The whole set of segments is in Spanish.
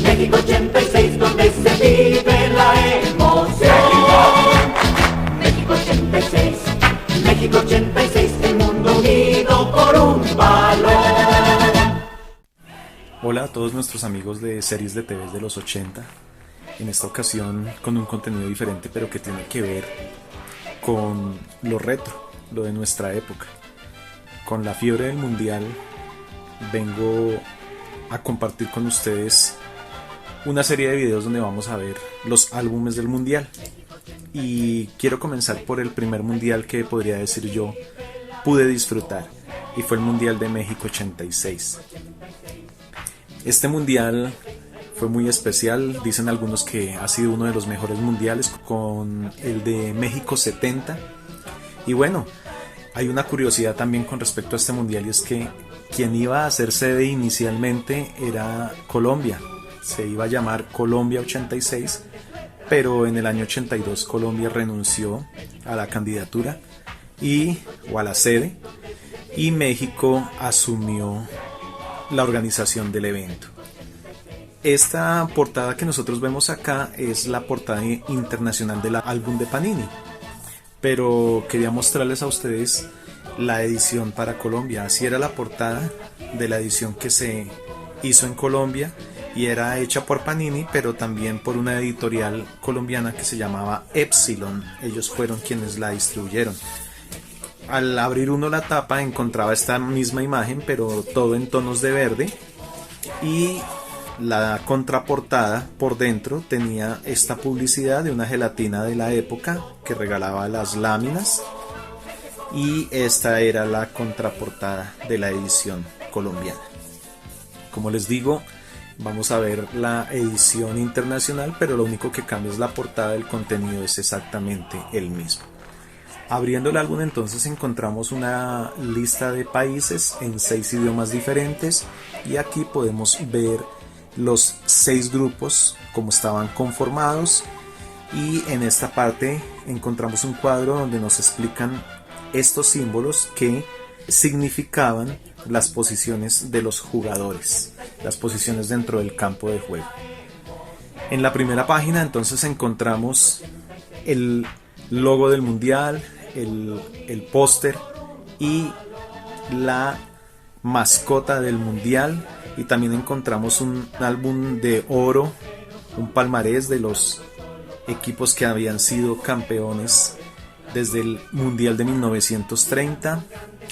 México 86, donde se vive la emoción. México 86, México 86, el mundo unido por un balón. Hola a todos nuestros amigos de series de TV de los 80. En esta ocasión con un contenido diferente, pero que tiene que ver con lo retro, lo de nuestra época. Con la fiebre del mundial vengo a compartir con ustedes una serie de videos donde vamos a ver los álbumes del mundial. Y quiero comenzar por el primer mundial que podría decir yo pude disfrutar, y fue el Mundial de México 86. Este mundial fue muy especial, dicen algunos que ha sido uno de los mejores mundiales con el de México 70. Y bueno, hay una curiosidad también con respecto a este mundial, y es que quien iba a ser sede inicialmente era Colombia. Se iba a llamar Colombia 86, pero en el año 82 Colombia renunció a la candidatura o a la sede, y México asumió la organización del evento. Esta portada que nosotros vemos acá es la portada internacional del álbum de Panini, pero quería mostrarles a ustedes la edición para Colombia. Así era la portada de la edición que se hizo en Colombia, y era hecha por Panini, pero también por una editorial colombiana que se llamaba Epsilon. Ellos fueron quienes la distribuyeron. Al abrir uno la tapa encontraba esta misma imagen, pero todo en tonos de verde, y la contraportada por dentro tenía esta publicidad de una gelatina de la época que regalaba las láminas, y esta era la contraportada de la edición colombiana. Como les digo, vamos a ver la edición internacional, pero lo único que cambia es la portada, el contenido es exactamente el mismo. Abriendo el álbum entonces encontramos una lista de países en 6 idiomas diferentes, y aquí podemos ver los 6 grupos como estaban conformados, y en esta parte encontramos un cuadro donde nos explican estos símbolos que significaban las posiciones de los jugadores, las posiciones dentro del campo de juego. En la primera página entonces encontramos el logo del mundial, el póster y la mascota del mundial, y también encontramos un álbum de oro, un palmarés de los equipos que habían sido campeones desde el mundial de 1930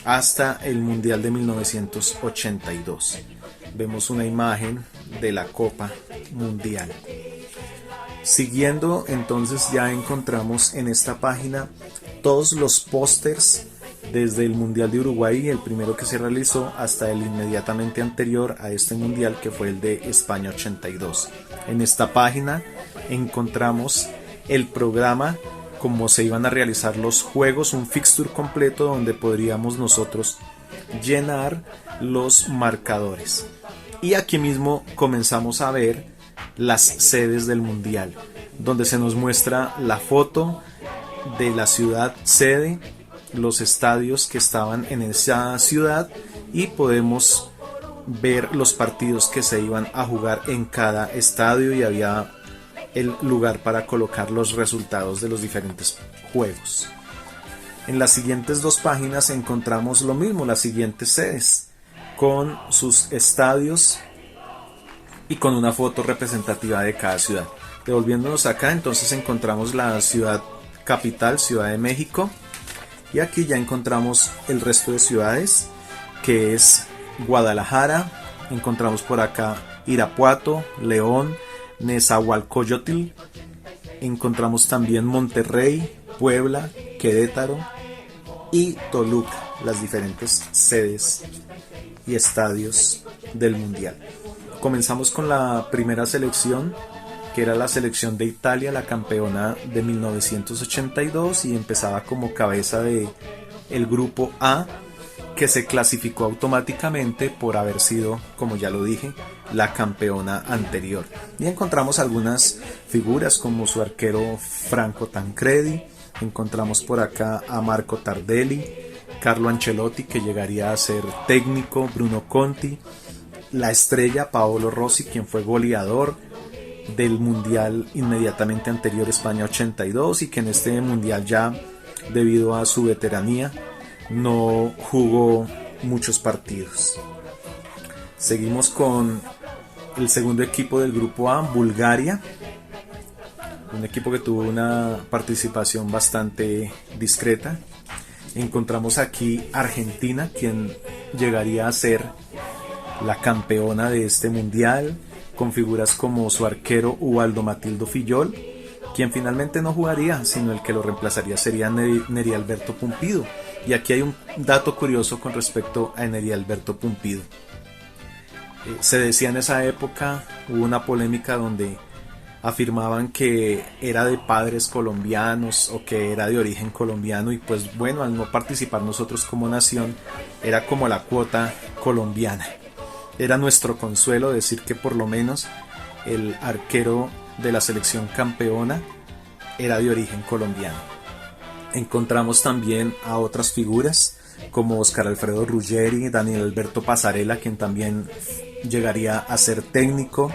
hasta el mundial de 1982. Vemos una imagen de la Copa Mundial. Siguiendo entonces ya encontramos en esta página todos los pósters desde el Mundial de Uruguay, el primero que se realizó, hasta el inmediatamente anterior a este mundial, que fue el de España 82. En esta página encontramos el programa, cómo se iban a realizar los juegos, un fixture completo donde podríamos nosotros llenar los marcadores. Y aquí mismo comenzamos a ver las sedes del mundial, donde se nos muestra la foto de la ciudad sede, los estadios que estaban en esa ciudad, y podemos ver los partidos que se iban a jugar en cada estadio, y había el lugar para colocar los resultados de los diferentes juegos. En las siguientes 2 páginas encontramos lo mismo, las siguientes sedes con sus estadios y con una foto representativa de cada ciudad. Devolviéndonos acá, entonces encontramos la ciudad capital, Ciudad de México, y aquí ya encontramos el resto de ciudades, que es Guadalajara, encontramos por acá Irapuato, León, Nezahualcóyotl, encontramos también Monterrey, Puebla, Querétaro y Toluca, las diferentes sedes y estadios del mundial. Comenzamos con la primera selección, que era la selección de Italia, la campeona de 1982, y empezaba como cabeza de el grupo A, que se clasificó automáticamente por haber sido, como ya lo dije, la campeona anterior. Y encontramos algunas figuras como su arquero Franco Tancredi, encontramos por acá a Marco Tardelli, Carlo Ancelotti, que llegaría a ser técnico, Bruno Conti, la estrella Paolo Rossi, quien fue goleador del mundial inmediatamente anterior, España 82, y que en este mundial ya, debido a su veteranía, no jugó muchos partidos. Seguimos con el segundo equipo del grupo A, Bulgaria, un equipo que tuvo una participación bastante discreta. Encontramos aquí Argentina, quien llegaría a ser la campeona de este mundial, con figuras como su arquero Ubaldo Matildo Fillol, quien finalmente no jugaría, sino el que lo reemplazaría sería Neri Alberto Pumpido. Y aquí hay un dato curioso con respecto a Neri Alberto Pumpido. Se decía en esa época, hubo una polémica donde afirmaban que era de padres colombianos o que era de origen colombiano, y pues bueno, al no participar nosotros como nación, era como la cuota colombiana. Era nuestro consuelo decir que por lo menos el arquero de la selección campeona era de origen colombiano. Encontramos también a otras figuras como Oscar Alfredo Ruggeri, Daniel Alberto Pasarela, quien también llegaría a ser técnico,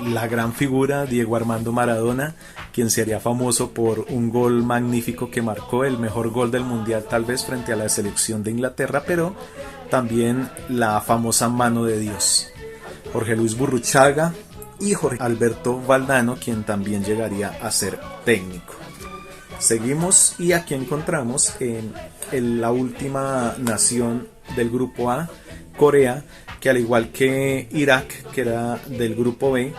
la gran figura Diego Armando Maradona, quien se haría famoso por un gol magnífico que marcó, el mejor gol del mundial tal vez, frente a la selección de Inglaterra, pero también la famosa mano de Dios. Jorge Luis Burruchaga y Jorge Alberto Valdano, quien también llegaría a ser técnico. Seguimos y aquí encontramos en la última nación del grupo A, Corea, que al igual que Irak, que era del grupo B,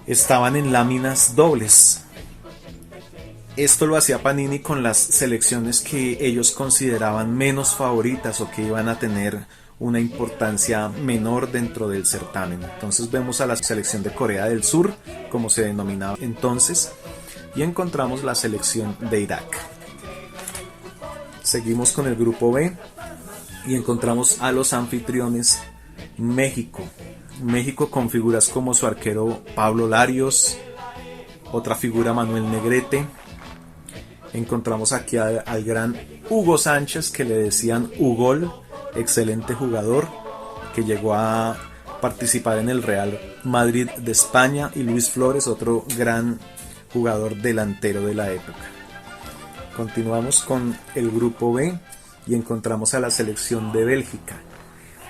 estaban en láminas dobles. Esto lo hacía Panini con las selecciones que ellos consideraban menos favoritas o que iban a tener una importancia menor dentro del certamen. Entonces vemos a la selección de Corea del Sur, como se denominaba entonces, y encontramos la selección de Irak. Seguimos con el grupo B y encontramos a los anfitriones México. México con figuras como su arquero Pablo Larios, otra figura Manuel Negrete. Encontramos aquí al gran Hugo Sánchez, que le decían Hugol, excelente jugador que llegó a participar en el Real Madrid de España, y Luis Flores, otro gran jugador delantero de la época. Continuamos con el grupo B y encontramos a la selección de Bélgica,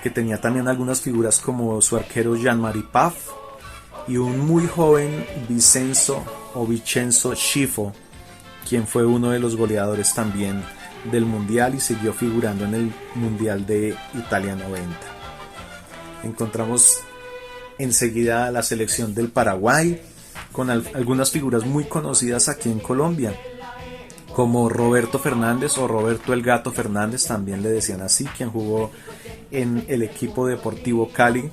que tenía también algunas figuras como su arquero Jean-Marie Paf y un muy joven Vincenzo Schifo, quien fue uno de los goleadores también del mundial y siguió figurando en el mundial de Italia 90. Encontramos enseguida a la selección del Paraguay, con algunas figuras muy conocidas aquí en Colombia, como Roberto Fernández o Roberto el Gato Fernández, también le decían así, quien jugó en el equipo Deportivo Cali.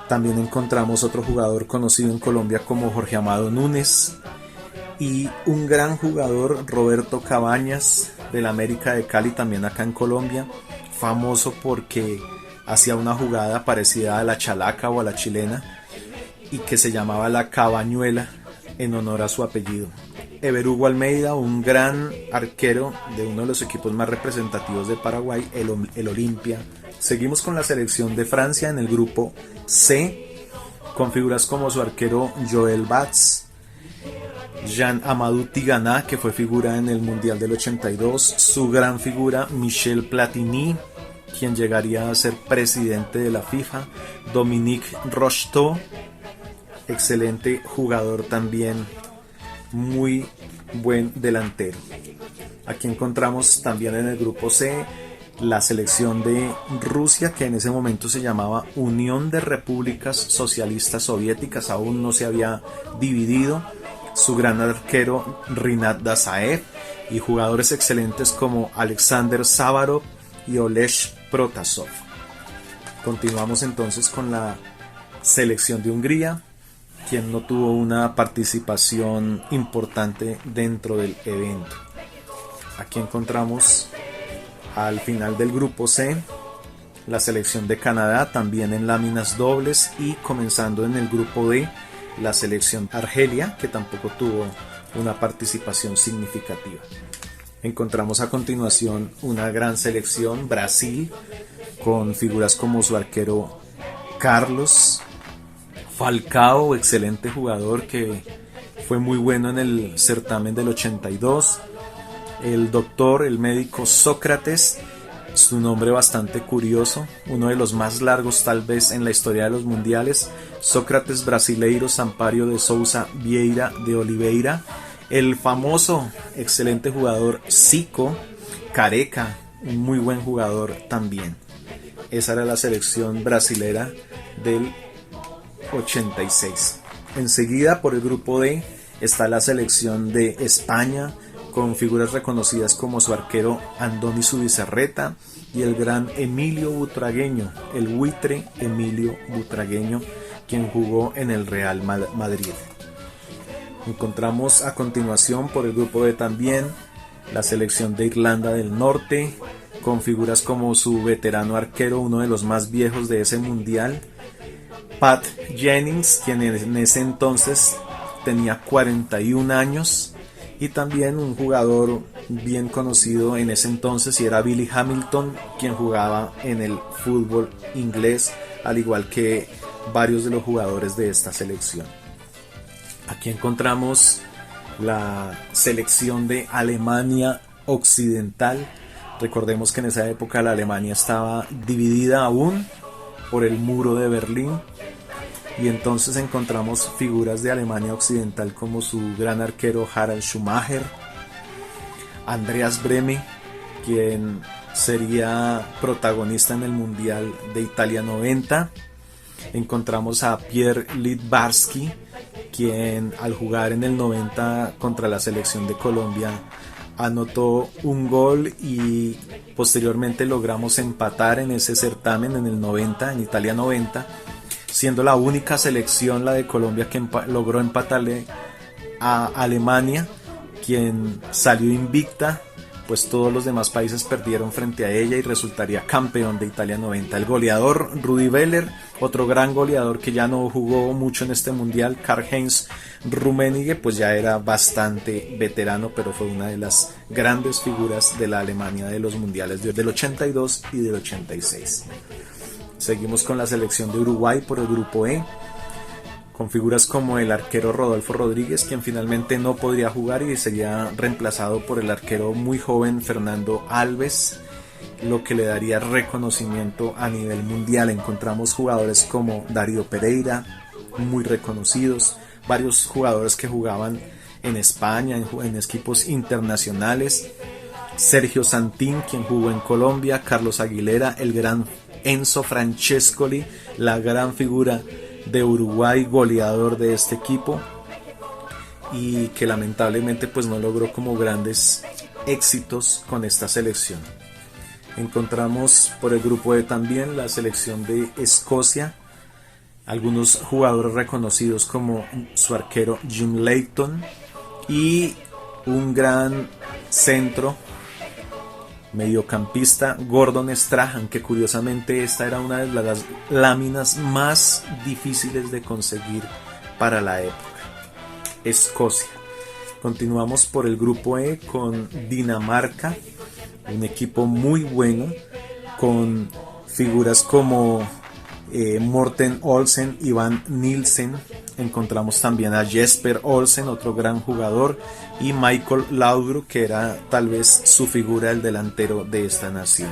También encontramos otro jugador conocido en Colombia como Jorge Amado Núñez, y un gran jugador, Roberto Cabañas, del América de Cali, también acá en Colombia, famoso porque hacía una jugada parecida a la chalaca o a la chilena y que se llamaba la cabañuela en honor a su apellido. Ever Hugo Almeida, un gran arquero de uno de los equipos más representativos de Paraguay, el Olimpia. Seguimos con la selección de Francia en el grupo C, con figuras como su arquero Joël Batz, Jean-Amadou Tigana, que fue figura en el Mundial del 82, su gran figura Michel Platini, quien llegaría a ser presidente de la FIFA, Dominique Rocheteau, excelente jugador también, muy buen delantero. Aquí encontramos también en el grupo C la selección de Rusia, que en ese momento se llamaba Unión de Repúblicas Socialistas Soviéticas, aún no se había dividido. Su gran arquero Rinat Dazaev y jugadores excelentes como Alexander Savarov y Oleg Protasov. Continuamos entonces con la selección de Hungría, quien no tuvo una participación importante dentro del evento. Aquí encontramos al final del grupo C la selección de Canadá, también en láminas dobles, y comenzando en el grupo D la selección Argelia, que tampoco tuvo una participación significativa. Encontramos a continuación una gran selección, Brasil, con figuras como su arquero Carlos Falcao, excelente jugador que fue muy bueno en el certamen del 82. El doctor, el médico Sócrates, su nombre bastante curioso, uno de los más largos tal vez en la historia de los mundiales. Sócrates Brasileiro Sampaio de Souza Vieira de Oliveira. El famoso, excelente jugador Zico Careca, un muy buen jugador también. Esa era la selección brasilera del 86. Enseguida, por el grupo D, está la selección de España, con figuras reconocidas como su arquero Andoni Zubizarreta y el gran Emilio Butragueño, el buitre Emilio Butragueño, quien jugó en el Real Madrid. Encontramos a continuación por el grupo D también la selección de Irlanda del Norte, con figuras como su veterano arquero, uno de los más viejos de ese mundial, Pat Jennings, quien en ese entonces tenía 41 años, y también un jugador bien conocido en ese entonces, y era Billy Hamilton, quien jugaba en el fútbol inglés, al igual que varios de los jugadores de esta selección. Aquí encontramos la selección de Alemania Occidental. Recordemos que en esa época la Alemania estaba dividida aún por el muro de Berlín, y entonces encontramos figuras de Alemania Occidental como su gran arquero Harald Schumacher, Andreas Brehme, quien sería protagonista en el Mundial de Italia 90. Encontramos a Pierre Littbarski, quien al jugar en el 90 contra la selección de Colombia anotó un gol, y posteriormente logramos empatar en ese certamen en el 90, en Italia 90, siendo la única selección, la de Colombia, que logró empatarle a Alemania, quien salió invicta, pues todos los demás países perdieron frente a ella y resultaría campeón de Italia 90. El goleador Rudi Völler, otro gran goleador que ya no jugó mucho en este mundial, Karl-Heinz Rummenigge, pues ya era bastante veterano, pero fue una de las grandes figuras de la Alemania de los mundiales del 82 y del 86. Seguimos con la selección de Uruguay por el grupo E, con figuras como el arquero Rodolfo Rodríguez, quien finalmente no podría jugar y sería reemplazado por el arquero muy joven Fernando Alves, lo que le daría reconocimiento a nivel mundial. Encontramos jugadores como Darío Pereira, muy reconocidos, varios jugadores que jugaban en España, en equipos internacionales, Sergio Santín, quien jugó en Colombia, Carlos Aguilera, el gran Enzo Francescoli, la gran figura de Uruguay, goleador de este equipo, y que lamentablemente pues no logró como grandes éxitos con esta selección. Encontramos por el grupo E también la selección de Escocia, algunos jugadores reconocidos como su arquero Jim Leighton y un gran centro mediocampista Gordon Strachan, que curiosamente esta era una de las láminas más difíciles de conseguir para la época. Escocia. Continuamos por el grupo E con Dinamarca, un equipo muy bueno con figuras como Morten Olsen, Ivan Nielsen. Encontramos también a Jesper Olsen, otro gran jugador, y Michael Laudrup, que era tal vez su figura, el delantero de esta nación.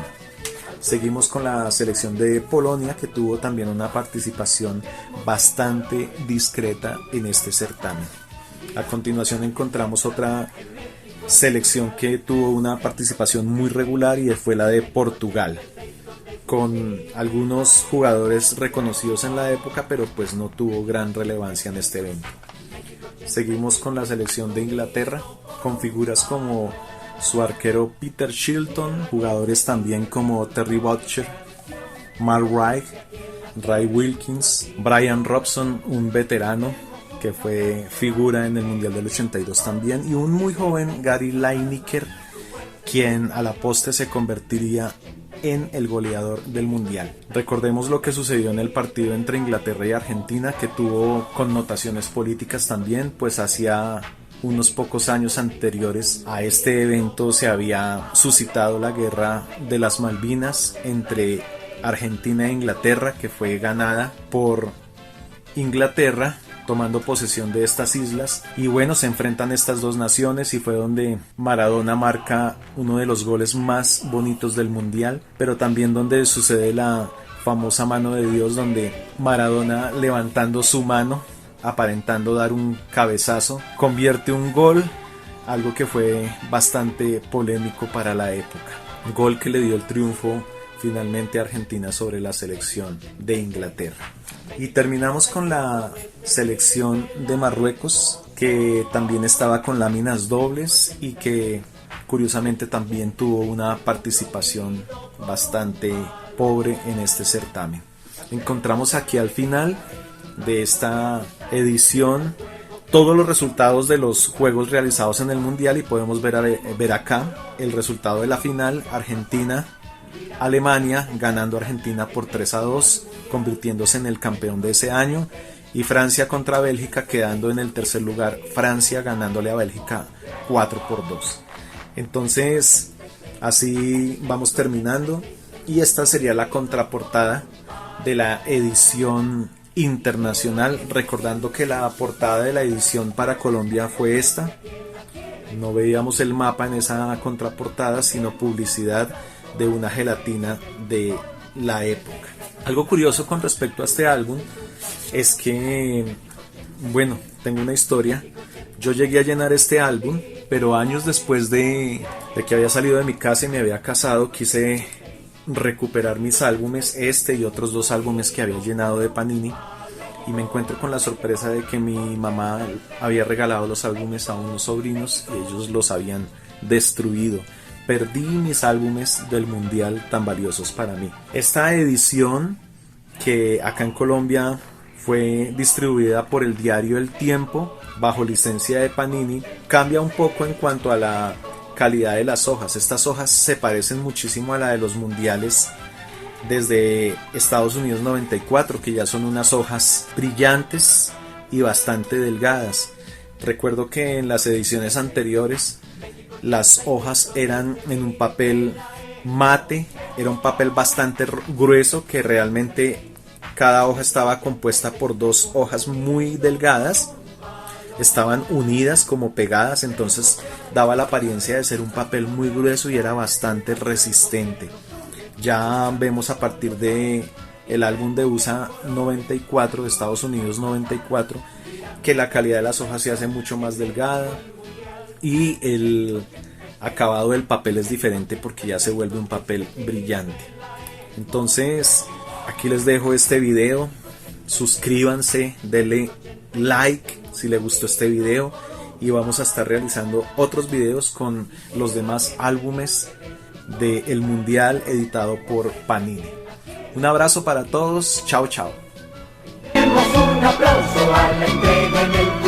Seguimos con la selección de Polonia, que tuvo también una participación bastante discreta en este certamen. A continuación encontramos otra selección que tuvo una participación muy regular, y fue la de Portugal, con algunos jugadores reconocidos en la época, pero pues no tuvo gran relevancia en este evento. Seguimos con la selección de Inglaterra, con figuras como su arquero Peter Shilton, jugadores también como Terry Butcher, Mark Wright, Ray Wilkins, Brian Robson, un veterano que fue figura en el Mundial del 82 también, y un muy joven Gary Lineker, quien a la postre se convertiría en el goleador del mundial. Recordemos lo que sucedió en el partido entre Inglaterra y Argentina, que tuvo connotaciones políticas también, pues hacía unos pocos años anteriores a este evento se había suscitado la guerra de las Malvinas entre Argentina e Inglaterra, que fue ganada por Inglaterra tomando posesión de estas islas. Y bueno, se enfrentan estas dos naciones y fue donde Maradona marca uno de los goles más bonitos del mundial, pero también donde sucede la famosa mano de Dios, donde Maradona, levantando su mano aparentando dar un cabezazo, convierte un gol, algo que fue bastante polémico para la época. Un gol que le dio el triunfo finalmente a Argentina sobre la selección de Inglaterra. Y terminamos con la selección de Marruecos, que también estaba con láminas dobles y que curiosamente también tuvo una participación bastante pobre en este certamen. Encontramos aquí al final de esta edición todos los resultados de los juegos realizados en el mundial y podemos ver acá el resultado de la final: Argentina-Alemania, ganando Argentina por 3-2, convirtiéndose en el campeón de ese año, y Francia contra Bélgica, quedando en el tercer lugar, Francia ganándole a Bélgica 4-2. Entonces así vamos terminando, y esta sería la contraportada de la edición internacional, recordando que la portada de la edición para Colombia fue esta. No veíamos el mapa en esa contraportada, sino publicidad de una gelatina de la época. Algo curioso con respecto a este álbum es que, bueno, tengo una historia. Yo llegué a llenar este álbum, pero años después de que había salido de mi casa y me había casado, quise recuperar mis álbumes, este y otros 2 álbumes que había llenado de Panini, y me encuentro con la sorpresa de que mi mamá había regalado los álbumes a unos sobrinos y ellos los habían destruido. Perdí mis álbumes del mundial tan valiosos para mí. Esta edición, que acá en Colombia fue distribuida por el diario El Tiempo bajo licencia de Panini, cambia un poco en cuanto a la calidad de las hojas. Estas hojas se parecen muchísimo a la de los mundiales desde Estados Unidos 94, que ya son unas hojas brillantes y bastante delgadas. Recuerdo que en las ediciones anteriores las hojas eran en un papel mate, era un papel bastante grueso, que realmente cada hoja estaba compuesta por 2 hojas muy delgadas, estaban unidas como pegadas, entonces daba la apariencia de ser un papel muy grueso y era bastante resistente. Ya vemos a partir de el álbum de USA 94, de Estados Unidos 94, que la calidad de las hojas se hace mucho más delgada y el acabado del papel es diferente porque ya se vuelve un papel brillante. Entonces aquí les dejo este video, suscríbanse, denle like si les gustó este video, y vamos a estar realizando otros videos con los demás álbumes del mundial editado por Panini. Un abrazo para todos, chao chao. Demos un aplauso a la entrega en el